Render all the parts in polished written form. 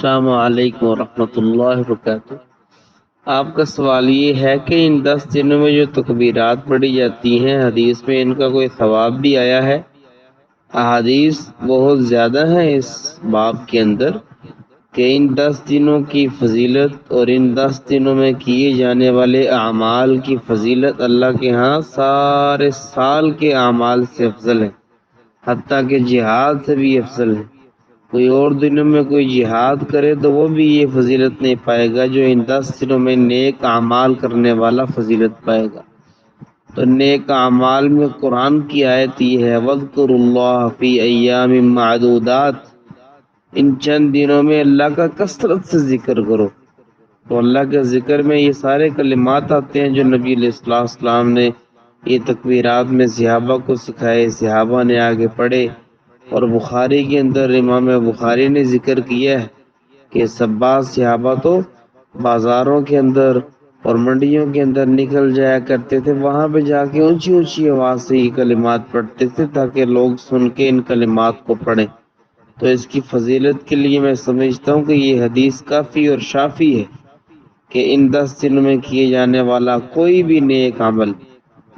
السلام علیکم ورحمۃ اللہ وبرکاتہ۔ آپ کا سوال یہ ہے کہ ان 10 دنوں میں جو تکبیرات پڑھی جاتی ہیں حدیث میں ان کا کوئی ثواب بھی آیا ہے؟ احادیث بہت زیادہ ہیں اس باب کے اندر کہ ان 10 دنوں کی فضیلت اور ان 10 دنوں میں کیے جانے والے اعمال کی فضیلت اللہ کے ہاں سارے سال کے اعمال سے افضل ہے، حتیٰ کہ جہاد سے بھی افضل ہے۔ کوئی اور دنوں میں کوئی جہاد کرے تو وہ بھی یہ فضیلت نہیں پائے گا جو ان 10 دنوں میں نیک اعمال کرنے والا فضیلت پائے گا۔ تو نیک اعمال میں قرآن کی آیت یہ ہے وَاذْكُرُوا اللَّهَ فِي أَيَّامٍ مَّعْدُودَاتٍ، ان چند دنوں میں اللہ کا کثرت سے ذکر کرو۔ تو اللہ کے ذکر میں یہ سارے کلمات آتے ہیں جو نبی علیہ السلام نے یہ تکبیرات میں صحابہ کو سکھائے، صحابہ نے آگے پڑھے۔ اور بخاری کے اندر امام بخاری نے ذکر کیا ہے کہ بعض صحابہ تو بازاروں کے اندر اور منڈیوں کے اندر نکل جایا کرتے تھے، وہاں پہ جا کے اونچی اونچی آواز سے یہ کلمات پڑھتے تھے تاکہ لوگ سن کے ان کلمات کو پڑھیں۔ تو اس کی فضیلت کے لیے میں سمجھتا ہوں کہ یہ حدیث کافی اور شافی ہے کہ ان 10 دنوں میں کیے جانے والا کوئی بھی نیک عمل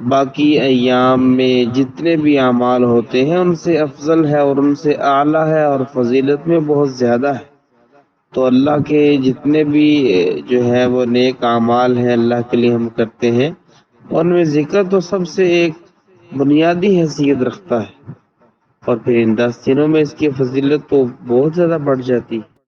باقی ایام میں جتنے بھی اعمال ہوتے ہیں ان سے افضل ہے اور ان سے اعلیٰ ہے اور فضیلت میں بہت زیادہ ہے۔ تو اللہ کے جتنے بھی جو ہے وہ نیک اعمال ہیں اللہ کے لیے ہم کرتے ہیں، ان میں ذکر تو سب سے ایک بنیادی حیثیت رکھتا ہے، اور پھر ان 10 دنوں میں اس کی فضیلت تو بہت زیادہ بڑھ جاتی ہے۔